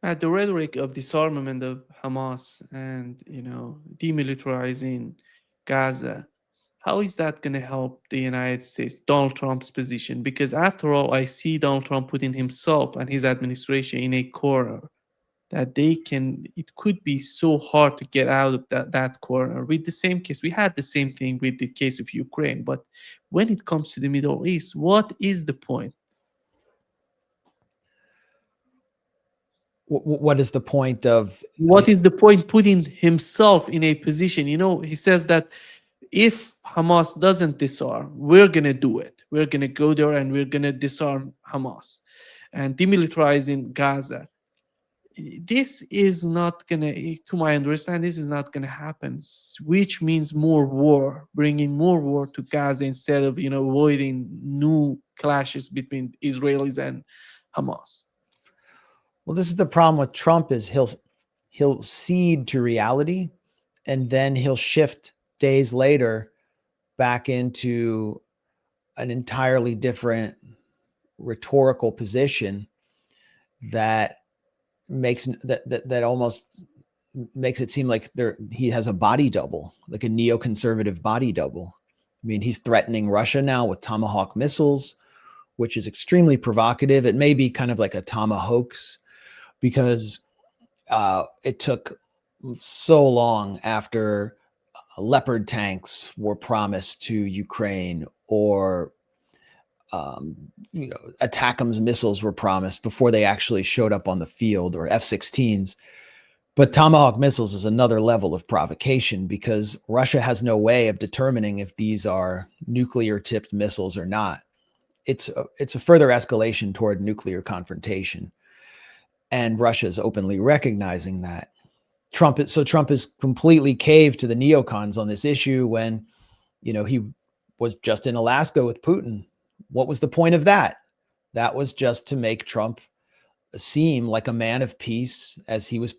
At the rhetoric of disarmament of Hamas and demilitarizing Gaza, how is that going to help the United States, Donald Trump's position? Because after all, I see Donald Trump putting himself and his administration in a corner that it could be so hard to get out of that corner. With the same case, we had the same thing with the case of Ukraine. But when it comes to the Middle East, what is the point? What is the point of What is the point putting himself in a position? He says that if Hamas doesn't disarm, we're going to do it. We're going to go there and we're going to disarm Hamas and demilitarizing Gaza. This is not going to my understanding, this is not going to happen, which means more war, bringing more war to Gaza instead of, avoiding new clashes between Israelis and Hamas. Well, this is the problem with Trump is he'll cede to reality, and then he'll shift days later back into an entirely different rhetorical position that almost makes it seem like he has a body double, like a neoconservative body double. I mean, he's threatening Russia now with Tomahawk missiles, which is extremely provocative. It may be kind of like a Tomahawks because it took so long after Leopard tanks were promised to Ukraine, or ATACMS missiles were promised before they actually showed up on the field, or F-16s. But Tomahawk missiles is another level of provocation because Russia has no way of determining if these are nuclear-tipped missiles or not. It's a further escalation toward nuclear confrontation, and Russia is openly recognizing that. Trump is completely caved to the neocons on this issue when, he was just in Alaska with Putin. What was the point of that? That was just to make Trump seem like a man of peace as he was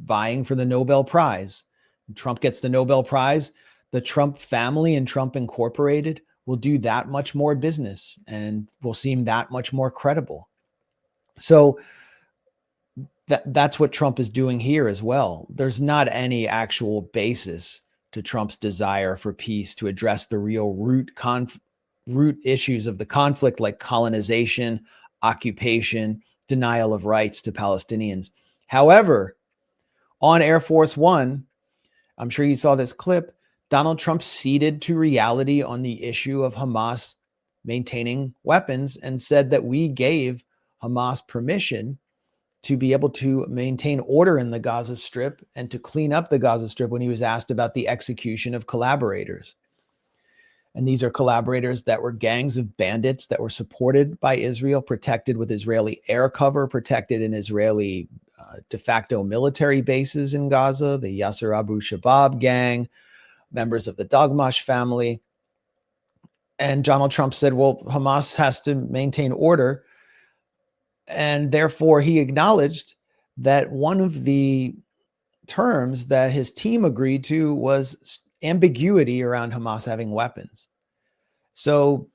vying for the Nobel Prize. When Trump gets the Nobel Prize, the Trump family and Trump Incorporated will do that much more business and will seem that much more credible. So that's what Trump is doing here as well. There's not any actual basis to Trump's desire for peace to address the real root issues of the conflict, like colonization, occupation, denial of rights to Palestinians. However, on Air Force One, I'm sure you saw this clip, Donald Trump ceded to reality on the issue of Hamas maintaining weapons and said that we gave Hamas permission to be able to maintain order in the Gaza Strip and to clean up the Gaza Strip when he was asked about the execution of collaborators. And these are collaborators that were gangs of bandits that were supported by Israel, protected with Israeli air cover, protected in Israeli de facto military bases in Gaza, the Yasser Abu Shabab gang, members of the Dagmash family. And Donald Trump said, well, Hamas has to maintain order. And therefore, he acknowledged that one of the terms that his team agreed to was ambiguity around Hamas having weapons. So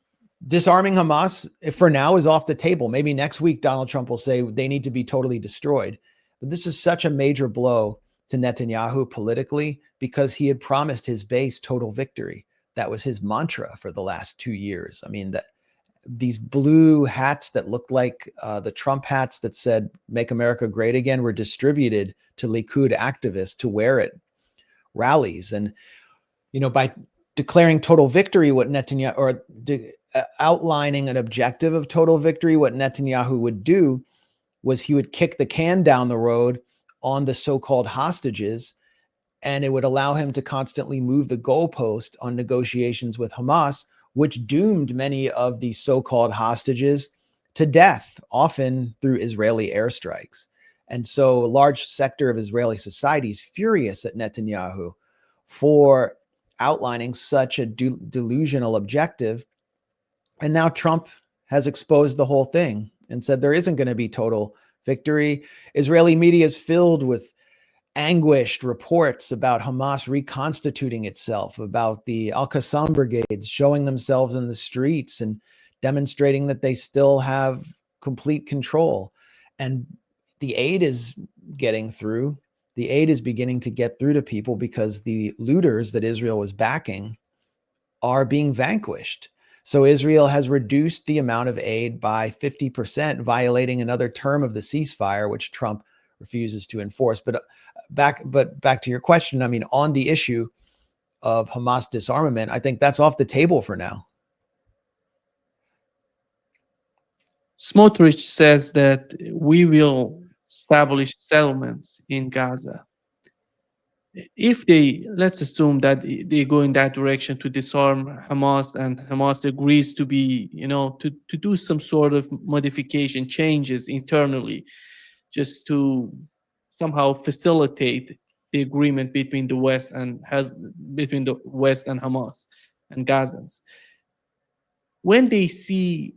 disarming Hamas, for now, is off the table. Maybe next week, Donald Trump will say they need to be totally destroyed. But this is such a major blow to Netanyahu politically because he had promised his base total victory. That was his mantra for the last 2 years. I mean, these blue hats that looked like the Trump hats that said "Make America Great Again" were distributed to Likud activists to wear at rallies. And, by declaring total victory, what Netanyahu, or outlining an objective of total victory, what Netanyahu would do was he would kick the can down the road on the so-called hostages, and it would allow him to constantly move the goalpost on negotiations with Hamas, which doomed many of the so-called hostages to death, often through Israeli airstrikes. And so a large sector of Israeli society is furious at Netanyahu for outlining such a delusional objective. And now Trump has exposed the whole thing and said there isn't going to be total victory. Israeli media is filled with anguished reports about Hamas reconstituting itself, about the Al-Qassam brigades showing themselves in the streets and demonstrating that they still have complete control. And the aid is getting through. The aid is beginning to get through to people because the looters that Israel was backing are being vanquished. So Israel has reduced the amount of aid by 50%, violating another term of the ceasefire, which Trump refuses to enforce. But back to your question, I mean, on the issue of Hamas disarmament, I think that's off the table for now. Smotrich says that we will establish settlements in Gaza. If they, let's assume that they go in that direction to disarm Hamas, and Hamas agrees to be, to do some sort of modification, changes internally, just to somehow facilitate the agreement between the West and Hamas and Gazans. When they see,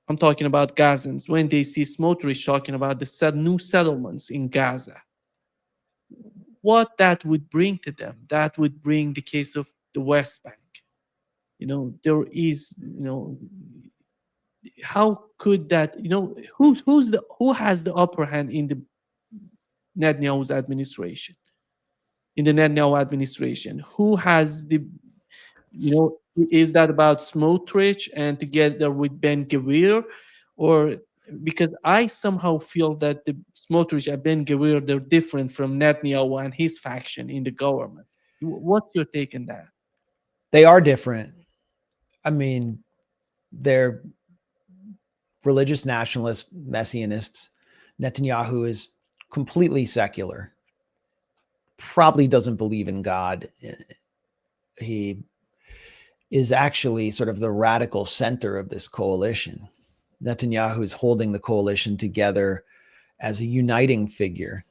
I'm talking about Gazans, when they see Smotrich talking about the new settlements in Gaza, what that would bring to them, that would bring the case of the West Bank. There is, how could that, who has the upper hand in the Netanyahu's administration? In the Netanyahu administration, who has the, is that about Smotrich and together with Ben-Gvir, or because I somehow feel that the Smotrich and Ben-Gvir, they're different from Netanyahu and his faction in the government. What's your take on that? They are different. I mean, they're religious nationalists, messianists. Netanyahu is completely secular, probably doesn't believe in God. He is actually sort of the radical center of this coalition. Netanyahu is holding the coalition together as a uniting figure.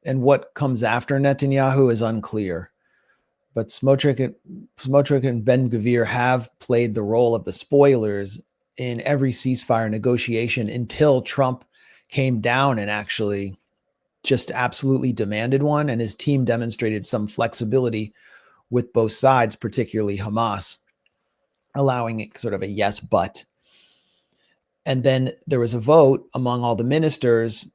And what comes after Netanyahu is unclear. But Smotrich and Ben-Gvir have played the role of the spoilers in every ceasefire negotiation until Trump came down and actually just absolutely demanded one. And his team demonstrated some flexibility with both sides, particularly Hamas, allowing it sort of a yes, but. And then there was a vote among all the ministers,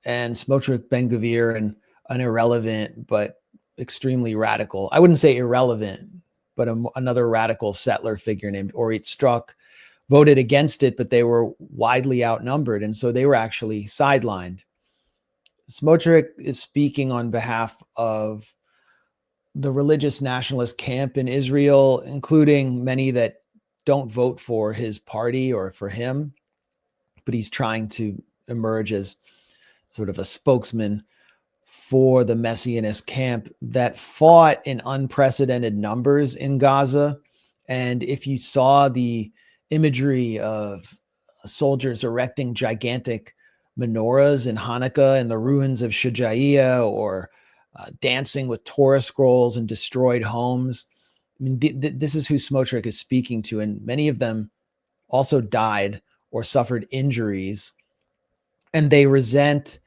and Smotrich, Ben-Gvir, and an irrelevant but extremely radical, I wouldn't say irrelevant, but another radical settler figure named Orit Strzok voted against it, but they were widely outnumbered. And so they were actually sidelined. Smotrich is speaking on behalf of the religious nationalist camp in Israel, including many that don't vote for his party or for him, but he's trying to emerge as sort of a spokesman for the Messianist camp that fought in unprecedented numbers in Gaza. And if you saw the imagery of soldiers erecting gigantic menorahs in Hanukkah in the ruins of Shujaiya, or dancing with Torah scrolls in destroyed homes, I mean, this is who Smotrich is speaking to. And many of them also died or suffered injuries. And they resent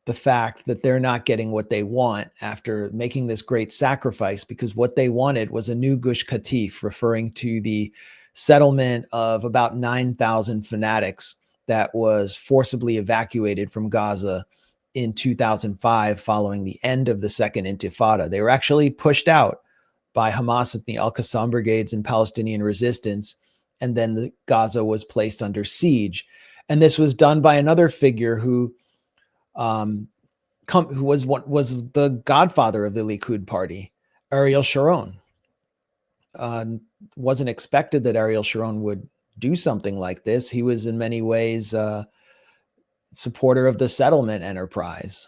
the fact that they're not getting what they want after making this great sacrifice, because what they wanted was a new Gush Katif, referring to the settlement of about 9,000 fanatics that was forcibly evacuated from Gaza in 2005 following the end of the Second Intifada. They were actually pushed out by Hamas and the Al-Qassam brigades and Palestinian resistance, and then Gaza was placed under siege. And this was done by another figure who was the godfather of the Likud party, Ariel Sharon. Wasn't expected that Ariel Sharon would do something like this. He was in many ways a supporter of the settlement enterprise,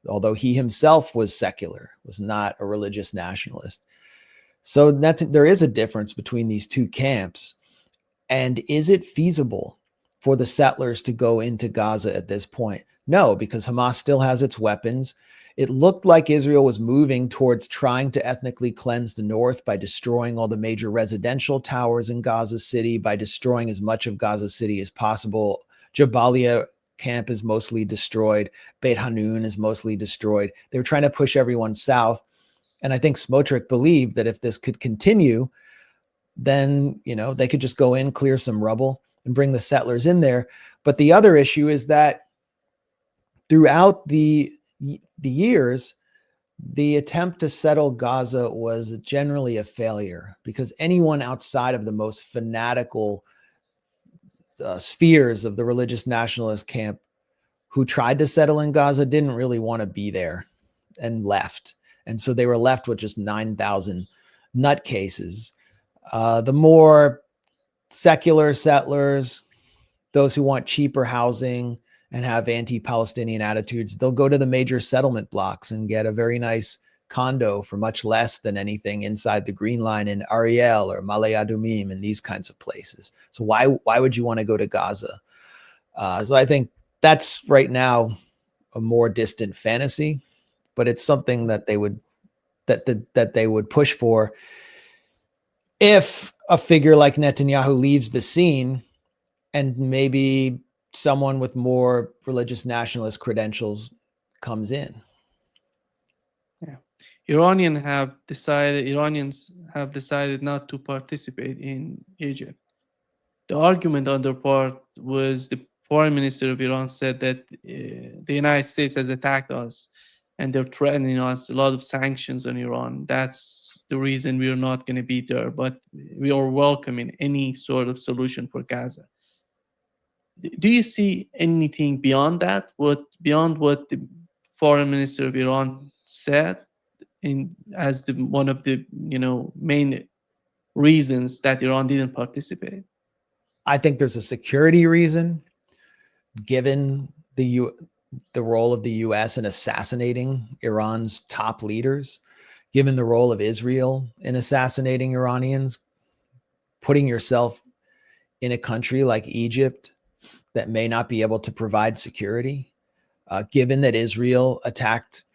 although he himself was secular, was not a religious nationalist. So there is a difference between these two camps. And is it feasible for the settlers to go into Gaza at this point? No, because Hamas still has its weapons. It looked like Israel was moving towards trying to ethnically cleanse the north by destroying all the major residential towers in Gaza City, by destroying as much of Gaza City as possible. Jabalia camp is mostly destroyed. Beit Hanun is mostly destroyed. They were trying to push everyone south. And I think Smotrich believed that if this could continue, then, they could just go in, clear some rubble, and bring the settlers in there. But the other issue is that throughout the years, the attempt to settle Gaza was generally a failure because anyone outside of the most fanatical spheres of the religious nationalist camp who tried to settle in Gaza didn't really want to be there and left. And so they were left with just 9,000 nutcases. The more secular settlers, those who want cheaper housing and have anti-Palestinian attitudes, they'll go to the major settlement blocks and get a very nice condo for much less than anything inside the Green Line in Ariel or Male Adumim and these kinds of places. So why would you want to go to Gaza? So I think that's right now a more distant fantasy, but it's something that they would that they would push for if a figure like Netanyahu leaves the scene and maybe someone with more religious nationalist credentials comes in. Yeah. Iranians have decided not to participate in Egypt. The argument on their part was the foreign minister of Iran said that the United States has attacked us and they're threatening us a lot of sanctions on Iran. That's the reason we're not going to be there, but we are welcoming any sort of solution for Gaza. Do you see anything beyond that? Beyond what the foreign minister of Iran said as one of the main reasons that Iran didn't participate? I think there's a security reason, given the role of the U.S. in assassinating Iran's top leaders, given the role of Israel in assassinating Iranians, putting yourself in a country like Egypt that may not be able to provide security, given that Israel attacked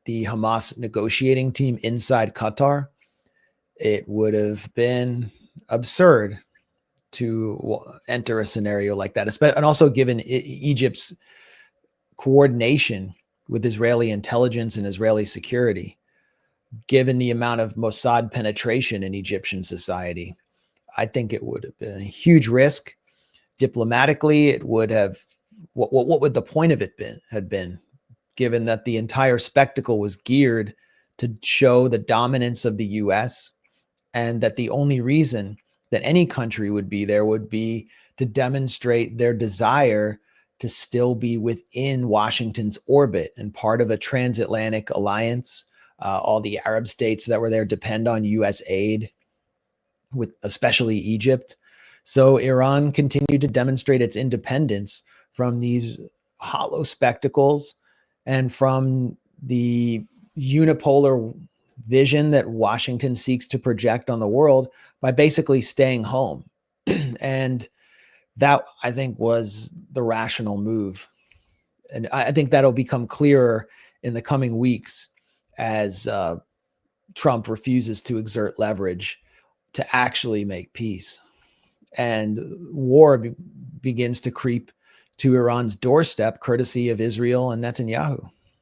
the Hamas negotiating team inside Qatar, it would have been absurd to enter a scenario like that. And also given Egypt's coordination with Israeli intelligence and Israeli security, given the amount of Mossad penetration in Egyptian society, I think it would have been a huge risk. Diplomatically, it would have, what would the point of it had been, given that the entire spectacle was geared to show the dominance of the US, and that the only reason that any country would be there would be to demonstrate their desire to still be within Washington's orbit and part of a transatlantic alliance. All the Arab states that were there depend on US aid, with especially Egypt. So Iran continued to demonstrate its independence from these hollow spectacles and from the unipolar vision that Washington seeks to project on the world by basically staying home. And that, I think, was the rational move. And I think that'll become clearer in the coming weeks as Trump refuses to exert leverage to actually make peace. And war begins to creep to Iran's doorstep, courtesy of Israel and Netanyahu.